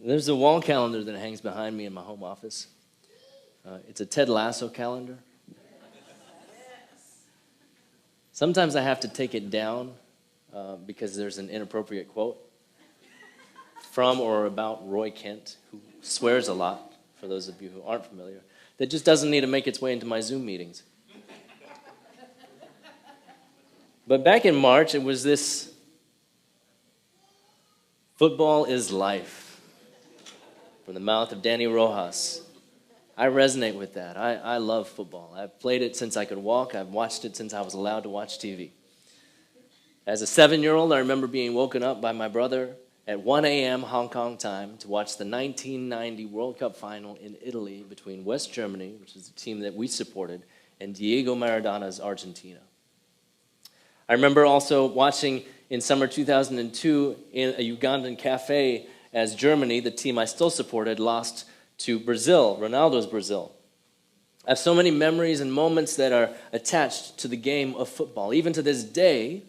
There's a wall calendar that hangs behind me in my home office. It's a Ted Lasso calendar. Sometimes I have to take it down because there's an inappropriate quote from or about Roy Kent, who swears a lot, for those of you who aren't familiar, that just doesn't need to make its way into my Zoom meetings. But back in March, it was this: football is life, from the mouth of Danny Rojas. I resonate with that. I love football. I've played it since I could walk. I've watched it since I was allowed to watch TV. As a 7-year-old, I remember being woken up by my brother at 1 a.m. Hong Kong time to watch the 1990 World Cup final in Italy between West Germany, which is the team that we supported, and Diego Maradona's Argentina. I remember also watching in summer 2002 in a Ugandan cafe as Germany, the team I still supported, lost to Brazil, Ronaldo's Brazil. I have so many memories and moments that are attached to the game of football. Even to this day,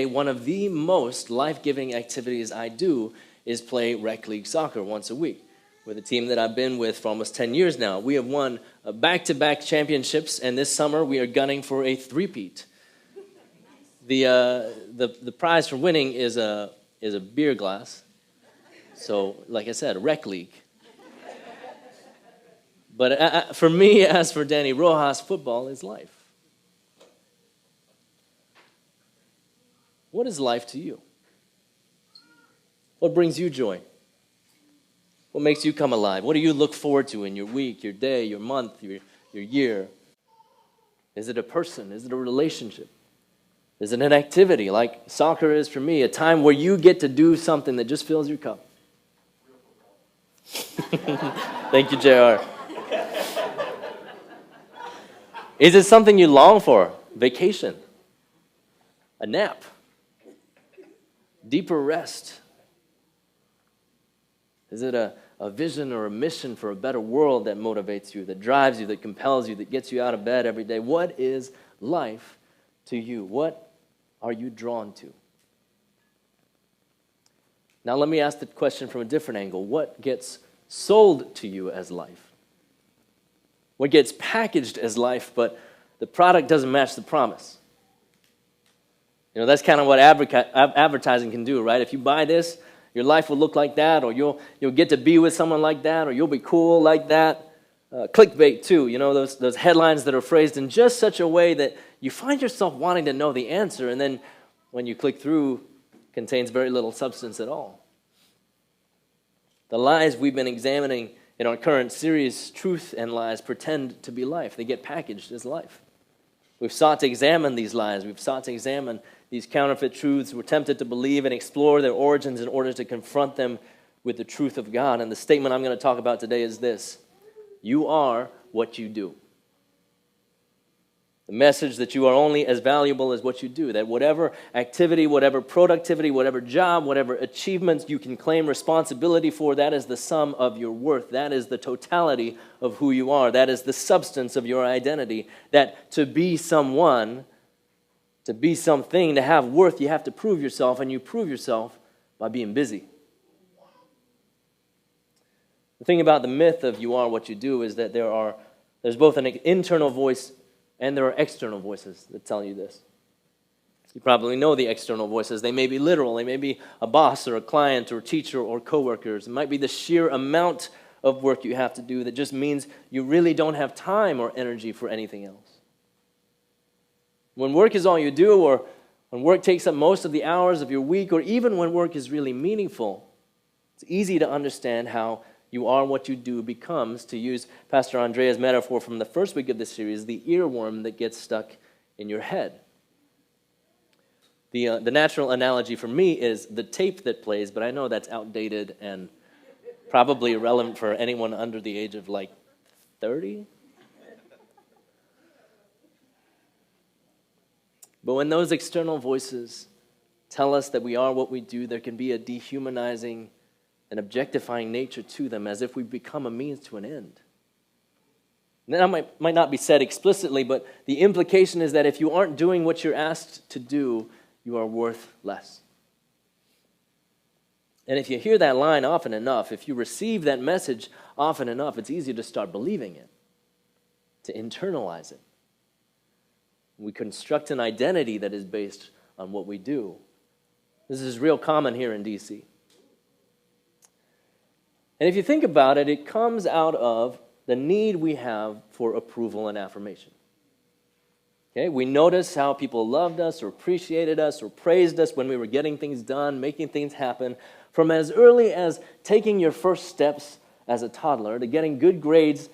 one of the most life-giving activities I do is play rec league soccer once a week with a team that I've been with for almost 10 years now. We have won back-to-back championships, and this summer we are gunning for a three-peat. The prize for winning is a beer glass. So, like I said, rec league. But for me, as for Danny Rojas, football is life. What is life to you? What brings you joy? What makes you come alive? What do you look forward to in your week, your day, your month, your year? Is it a person? Is it a relationship? Is it an activity like soccer is for me, a time where you get to do something that just fills your cup? Thank you, JR. Is it something you long for? Vacation, a nap, deeper rest? Is it a vision or a mission for a better world that motivates you, that drives you, that compels you, that gets you out of bed every day? What is life to you? What are you drawn to? Now let me ask the question from a different angle. What gets sold to you as life? What gets packaged as life, but the product doesn't match the promise? You know, that's kind of what advertising can do, right? If you buy this, your life will look like that, or you'll get to be with someone like that, or you'll be cool like that. Clickbait too, you know, those headlines that are phrased in just such a way that you find yourself wanting to know the answer, and then when you click through, contains very little substance at all. The lies we've been examining in our current series, Truth and Lies, pretend to be life. They get packaged as life. We've sought to examine these lies. We've sought to examine these counterfeit truths. We're tempted to believe and explore their origins in order to confront them with the truth of God. And the statement I'm going to talk about today is this: you are what you do. The message that you are only as valuable as what you do, that whatever activity, whatever productivity, whatever job, whatever achievements you can claim responsibility for, that is the sum of your worth. That is the totality of who you are. That is the substance of your identity. That to be someone, to be something, to have worth, you have to prove yourself, and you prove yourself by being busy. The thing about the myth of you are what you do is that there's both an internal voice and there are external voices that tell you this. You probably know the external voices. They may be literal. They may be a boss or a client or a teacher or coworkers. It might be the sheer amount of work you have to do that just means you really don't have time or energy for anything else. When work is all you do, or when work takes up most of the hours of your week, or even when work is really meaningful, it's easy to understand how you are what you do becomes, to use Pastor Andrea's metaphor from the first week of this series, the earworm that gets stuck in your head. The natural analogy for me is the tape that plays, but I know that's outdated and probably irrelevant for anyone under the age of like 30. But when those external voices tell us that we are what we do, there can be a dehumanizing and objectifying nature to them, as if we become a means to an end. And that might not be said explicitly, but the implication is that if you aren't doing what you're asked to do, you are worth less. And if you hear that line often enough, if you receive that message often enough, it's easy to start believing it, to internalize it. We construct an identity that is based on what we do. This is real common here in D.C. And if you think about it, it comes out of the need we have for approval and affirmation. Okay? We notice how people loved us or appreciated us or praised us when we were getting things done, making things happen, from as early as taking your first steps as a toddler to getting good grades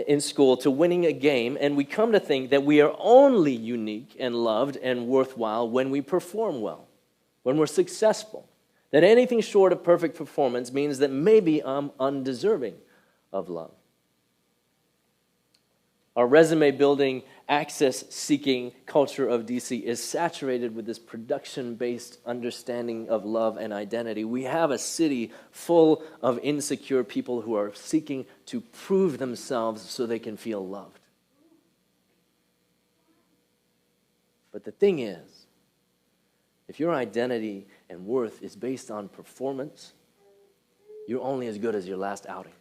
in school to winning a game, and we come to think that we are only unique and loved and worthwhile when we perform well, when we're successful. That anything short of perfect performance means that maybe I'm undeserving of love. Our resume-building, access-seeking culture of DC is saturated with this production-based understanding of love and identity. We have a city full of insecure people who are seeking to prove themselves so they can feel loved. But the thing is, if your identity and worth is based on performance, you're only as good as your last outing.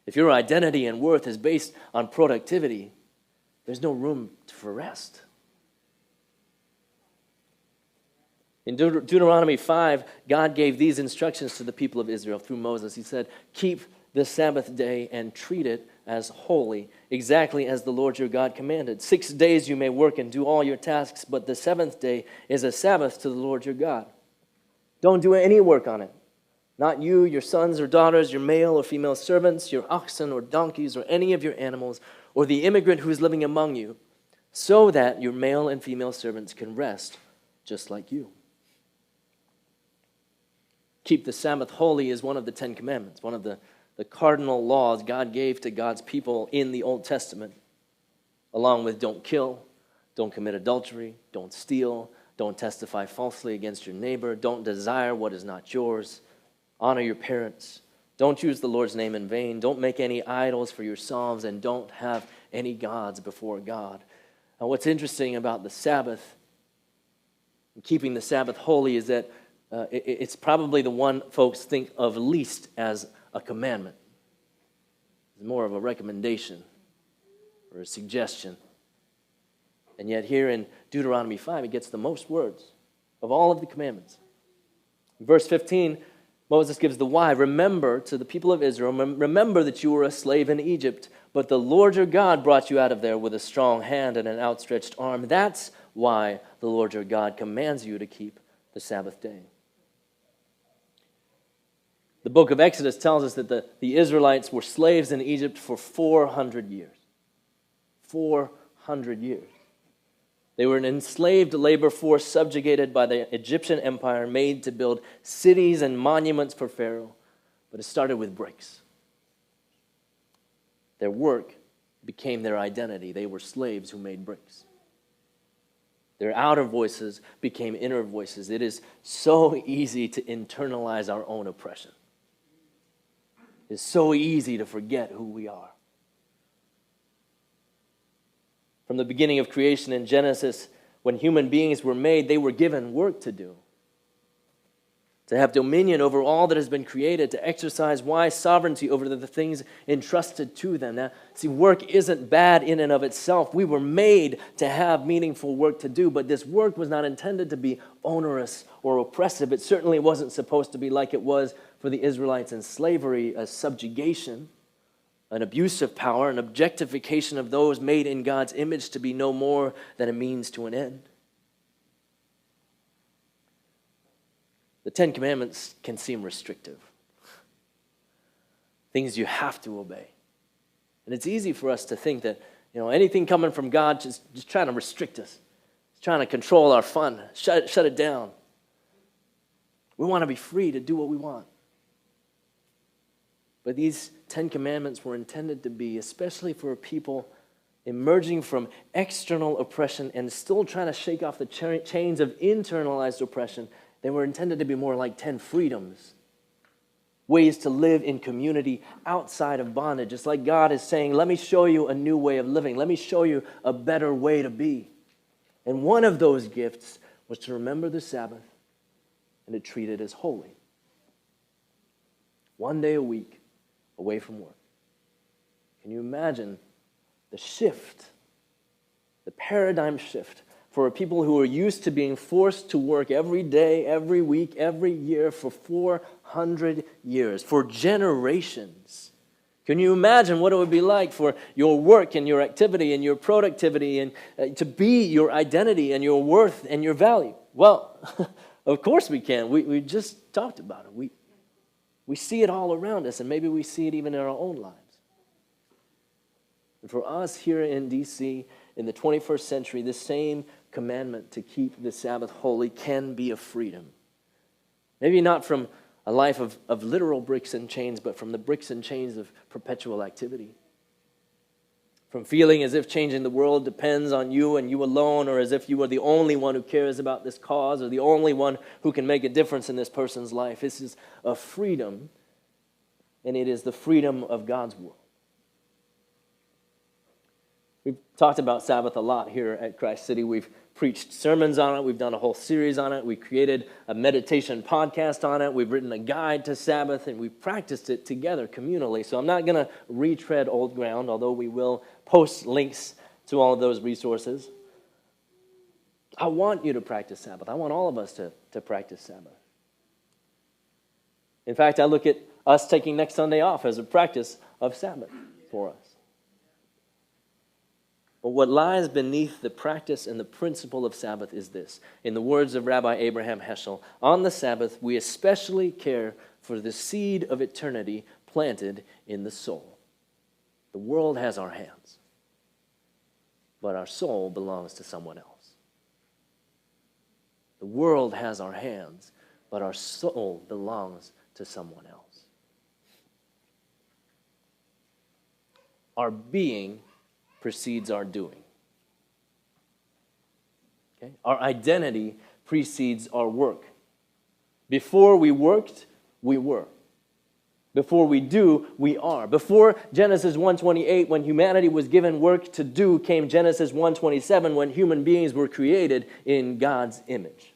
If your identity and worth is based on productivity, there's no room for rest. In Deuteronomy 5, God gave these instructions to the people of Israel through Moses. He said, keep the Sabbath day and treat it as holy, exactly as the Lord your God commanded. 6 days you may work and do all your tasks, but the seventh day is a Sabbath to the Lord your God. Don't do any work on it. Not you, your sons or daughters, your male or female servants, your oxen or donkeys, or any of your animals, or the immigrant who is living among you, so that your male and female servants can rest just like you. Keep the Sabbath holy is one of the 10 Commandments, one of the cardinal laws God gave to God's people in the Old Testament, along with don't kill, don't commit adultery, don't steal, don't testify falsely against your neighbor, don't desire what is not yours, honor your parents, don't use the Lord's name in vain, don't make any idols for yourselves, and don't have any gods before God. Now, what's interesting about the Sabbath, keeping the Sabbath holy, is that it's probably the one folks think of least as a commandment. It's more of a recommendation or a suggestion. And yet here in Deuteronomy 5, it gets the most words of all of the commandments. In verse 15, Moses gives the why. Remember to the people of Israel, remember that you were a slave in Egypt, but the Lord your God brought you out of there with a strong hand and an outstretched arm. That's why the Lord your God commands you to keep the Sabbath day. The book of Exodus tells us that the Israelites were slaves in Egypt for 400 years. 400 years. They were an enslaved labor force subjugated by the Egyptian empire, made to build cities and monuments for Pharaoh. But it started with bricks. Their work became their identity. They were slaves who made bricks. Their outer voices became inner voices. It is so easy to internalize our own oppression. It's so easy to forget who we are. From the beginning of creation in Genesis, when human beings were made, they were given work to do. To have dominion over all that has been created, to exercise wise sovereignty over the things entrusted to them. Now, see, work isn't bad in and of itself. We were made to have meaningful work to do, but this work was not intended to be onerous or oppressive. It certainly wasn't supposed to be like it was for the Israelites in slavery, a subjugation, an abuse of power, an objectification of those made in God's image to be no more than a means to an end. The 10 Commandments can seem restrictive. Things you have to obey. And it's easy for us to think that, anything coming from God just trying to restrict us. It's trying to control our fun, shut it down. We want to be free to do what we want. But these 10 Commandments were intended to be, especially for people emerging from external oppression and still trying to shake off the chains of internalized oppression. They were intended to be more like 10 freedoms, ways to live in community outside of bondage. It's like God is saying, let me show you a new way of living. Let me show you a better way to be. And one of those gifts was to remember the Sabbath and to treat it as holy. 1 day a week away from work. Can you imagine the shift, the paradigm shift for people who are used to being forced to work every day, every week, every year for 400 years, for generations? Can you imagine what it would be like for your work and your activity and your productivity and to be your identity and your worth and your value? Well, of course we can. We just talked about it. We see it all around us, and maybe we see it even in our own lives. And for us here in D.C., in the 21st century, this same commandment to keep the Sabbath holy can be a freedom. Maybe not from a life of literal bricks and chains, but from the bricks and chains of perpetual activity. From feeling as if changing the world depends on you and you alone, or as if you are the only one who cares about this cause, or the only one who can make a difference in this person's life. This is a freedom, and it is the freedom of God's world. We've talked about Sabbath a lot here at Christ City. We've preached sermons on it. We've done a whole series on it. We created a meditation podcast on it. We've written a guide to Sabbath, and we've practiced it together communally. So I'm not going to retread old ground, although we will post links to all of those resources. I want you to practice Sabbath. I want all of us to practice Sabbath. In fact, I look at us taking next Sunday off as a practice of Sabbath for us. But what lies beneath the practice and the principle of Sabbath is this. In the words of Rabbi Abraham Heschel, on the Sabbath we especially care for the seed of eternity planted in the soul. The world has our hands, but our soul belongs to someone else. The world has our hands, but our soul belongs to someone else. Our being precedes our doing. Okay? Our identity precedes our work. Before we worked, we were. Before we do, we are. Before Genesis 1:28, when humanity was given work to do, came Genesis 1:27, when human beings were created in God's image.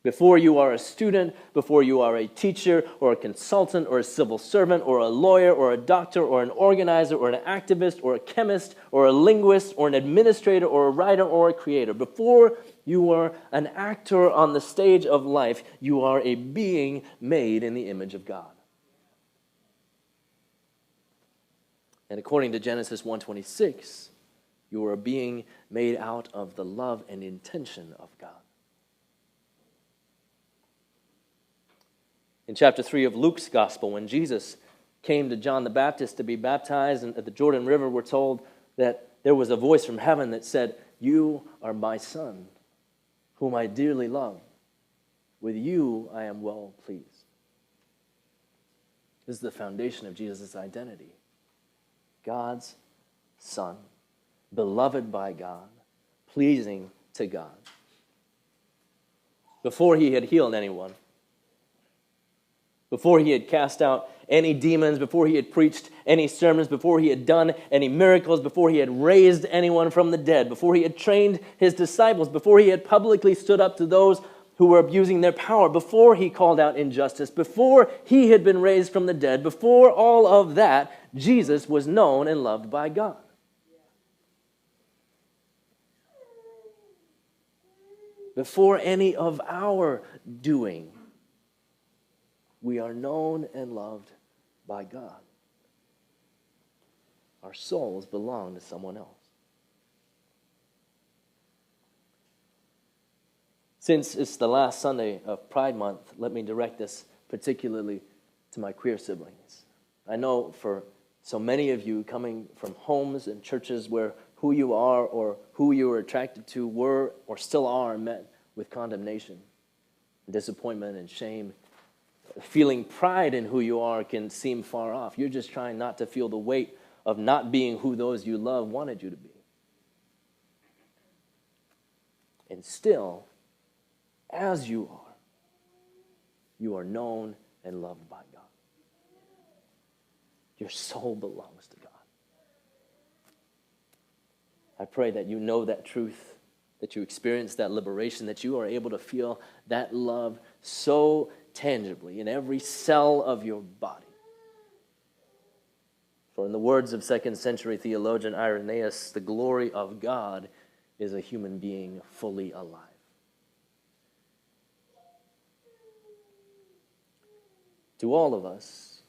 Before you are a student, before you are a teacher or a consultant or a civil servant or a lawyer or a doctor or an organizer or an activist or a chemist or a linguist or an administrator or a writer or a creator, before you are an actor on the stage of life, you are a being made in the image of God. And according to Genesis 1:26, you are a being made out of the love and intention of God. In chapter 3 of Luke's gospel, when Jesus came to John the Baptist to be baptized at the Jordan River, we're told that there was a voice from heaven that said, "You are my son, whom I dearly love. With you I am well pleased." This is the foundation of Jesus' identity. God's son, beloved by God, pleasing to God. Before he had healed anyone, before he had cast out any demons, before he had preached any sermons, before he had done any miracles, before he had raised anyone from the dead, before he had trained his disciples, before he had publicly stood up to those who were abusing their power, before he called out injustice, before he had been raised from the dead, before all of that, Jesus was known and loved by God. Before any of our doing, we are known and loved by God. Our souls belong to someone else. Since it's the last Sunday of Pride Month, let me direct this particularly to my queer siblings. I know for so many of you coming from homes and churches where who you are or who you are attracted to were or still are met with condemnation, disappointment, and shame. Feeling pride in who you are can seem far off. You're just trying not to feel the weight of not being who those you love wanted you to be. And still, as you are known and loved by God. Your soul belongs to God. I pray that you know that truth, that you experience that liberation, that you are able to feel that love so tangibly in every cell of your body. For in the words of 2nd century theologian Irenaeus, the glory of God is a human being fully alive. To all of us,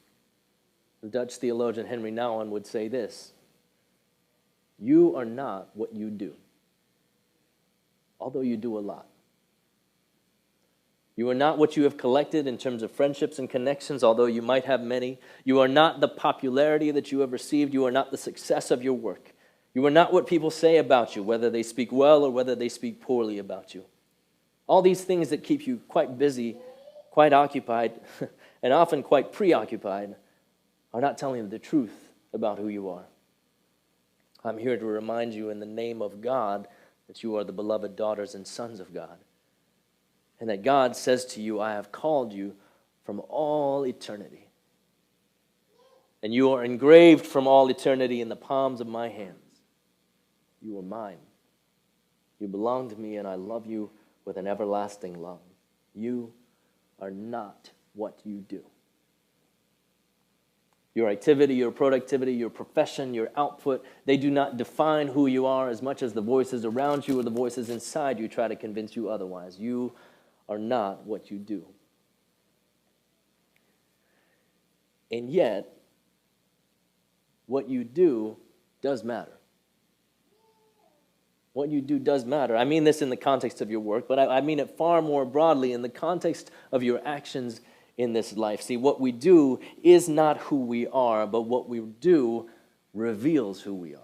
the Dutch theologian Henry Nouwen would say this: you are not what you do, although you do a lot. You are not what you have collected in terms of friendships and connections, although you might have many. You are not the popularity that you have received. You are not the success of your work. You are not what people say about you, whether they speak well or whether they speak poorly about you. All these things that keep you quite busy, quite occupied, and often quite preoccupied are not telling you the truth about who you are. I'm here to remind you in the name of God that you are the beloved daughters and sons of God. And that God says to you, I have called you from all eternity. And you are engraved from all eternity in the palms of my hands. You are mine. You belong to me, and I love you with an everlasting love. You are not what you do. Your activity, your productivity, your profession, your output, they do not define who you are as much as the voices around you or the voices inside you try to convince you otherwise. You are not what you do. And yet, what you do does matter. What you do does matter. I mean this in the context of your work, but I mean it far more broadly in the context of your actions in this life. See, what we do is not who we are, but what we do reveals who we are.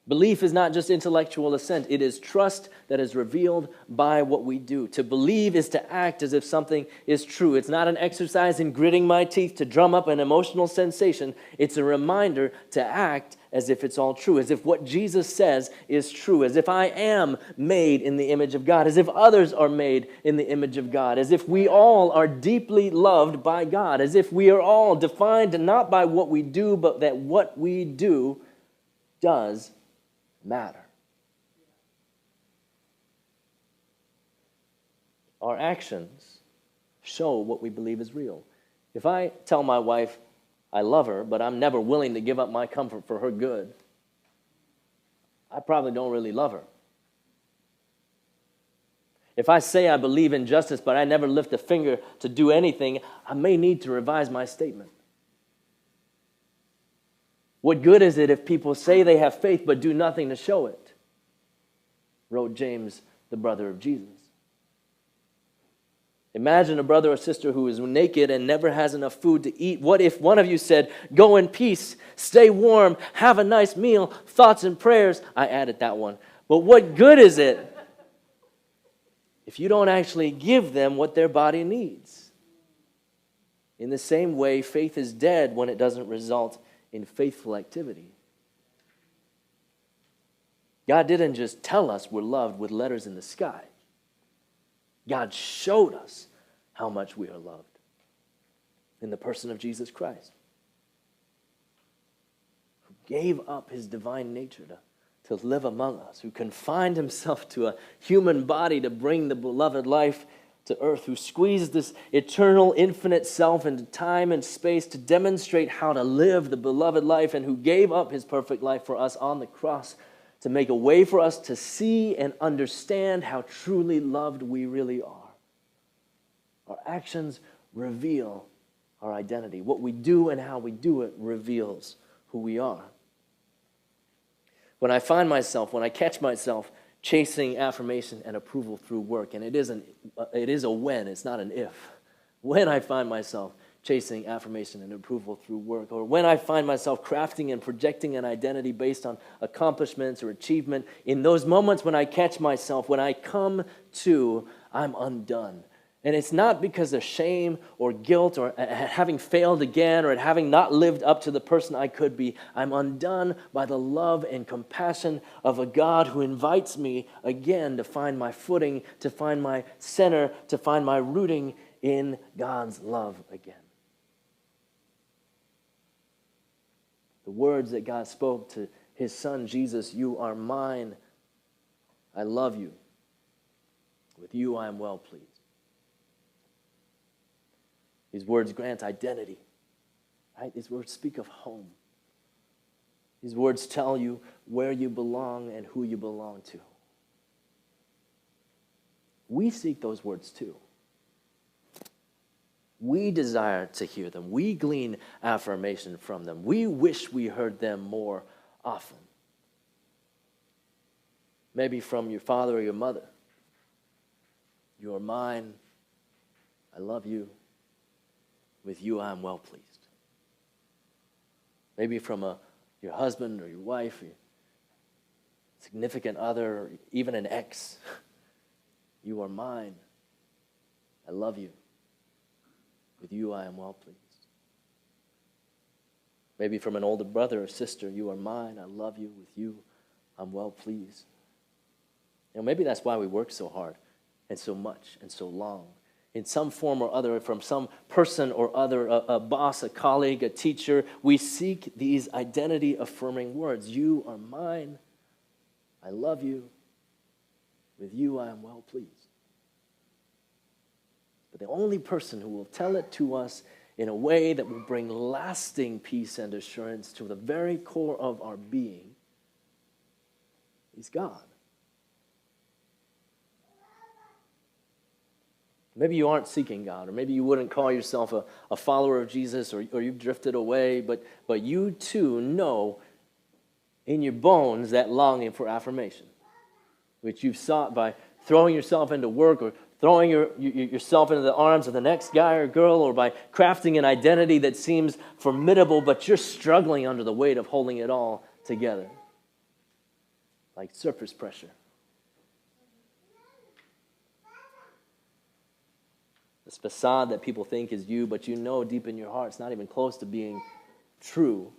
Belief is not just intellectual assent. It is trust that is revealed by what we do. To believe is to act as if something is true. It's not an exercise in gritting my teeth to drum up an emotional sensation. It's a reminder to act as if it's all true, as if what Jesus says is true, as if I am made in the image of God, as if others are made in the image of God, as if we all are deeply loved by God, as if we are all defined not by what we do, but that what we do does matter. Our actions show what we believe is real. If I tell my wife I love her, but I'm never willing to give up my comfort for her good, I probably don't really love her. If I say I believe in justice, but I never lift a finger to do anything, I may need to revise my statement. What good is it if people say they have faith but do nothing to show it? Wrote James, the brother of Jesus. Imagine a brother or sister who is naked and never has enough food to eat. What if one of you said, go in peace, stay warm, have a nice meal, thoughts and prayers? I added that one. But what good is it if you don't actually give them what their body needs? In the same way, faith is dead when it doesn't result in faithful activity. God didn't just tell us we're loved with letters in the sky. God showed us how much we are loved in the person of Jesus Christ, who gave up his divine nature to live among us, who confined himself to a human body to bring the beloved life to earth, who squeezed this eternal, infinite self into time and space to demonstrate how to live the beloved life, and who gave up his perfect life for us on the cross to make a way for us to see and understand how truly loved we really are. Our actions reveal our identity. What we do and how we do it reveals who we are. When I catch myself chasing affirmation and approval through work, and it is a when, it's not an if. When I find myself chasing affirmation and approval through work, or when I find myself crafting and projecting an identity based on accomplishments or achievement, in those moments when I catch myself, when I come to, I'm undone. And it's not because of shame or guilt or having failed again or at having not lived up to the person I could be. I'm undone by the love and compassion of a God who invites me again to find my footing, to find my center, to find my rooting in God's love again. The words that God spoke to his son, Jesus, you are mine. I love you. With you I am well pleased. These words grant identity. Right? These words speak of home. These words tell you where you belong and who you belong to. We seek those words too. We desire to hear them. We glean affirmation from them. We wish we heard them more often. Maybe from your father or your mother. You are mine. I love you. With you I am well pleased. Maybe from your husband or your wife, or your significant other, or even an ex. You are mine. I love you. With you I am well pleased. Maybe from an older brother or sister, you are mine. I love you. With you I'm well pleased. Maybe that's why we work so hard and so much and so long. In some form or other, from some person or other, a boss, a colleague, a teacher, we seek these identity-affirming words. You are mine. I love you. With you I am well pleased. But the only person who will tell it to us in a way that will bring lasting peace and assurance to the very core of our being is God. Maybe you aren't seeking God, or maybe you wouldn't call yourself a follower of Jesus, or you've drifted away, but you too know in your bones that longing for affirmation, which you've sought by throwing yourself into work, or throwing yourself into the arms of the next guy or girl, or by crafting an identity that seems formidable, but you're struggling under the weight of holding it all together, like surface pressure. This facade that people think is you, but you know deep in your heart it's not even close to being true.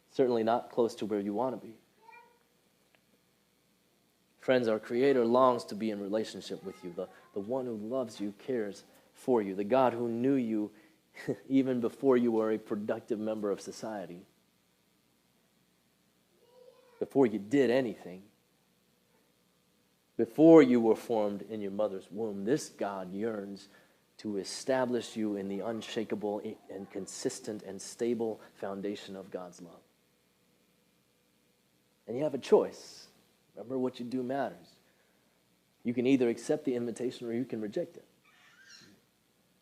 Certainly not close to where you want to be. Friends, our Creator longs to be in relationship with you. The one who loves you, cares for you. The God who knew you even before you were a productive member of society. Before you did anything. Before you were formed in your mother's womb, this God yearns to establish you in the unshakable and consistent and stable foundation of God's love. And you have a choice. Remember, what you do matters. You can either accept the invitation or you can reject it.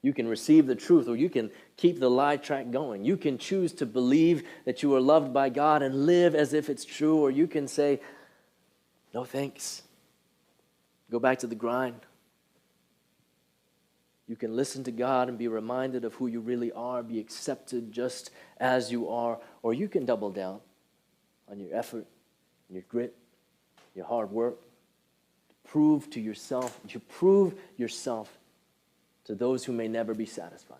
You can receive the truth or you can keep the lie track going. You can choose to believe that you are loved by God and live as if it's true, or you can say, no thanks. Go back to the grind. You can listen to God and be reminded of who you really are, be accepted just as you are, or you can double down on your effort, your grit, your hard work, prove yourself to those who may never be satisfied.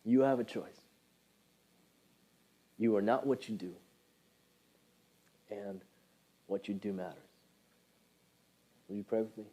You have a choice. You are not what you do, and what you do matters. Will you pray with me?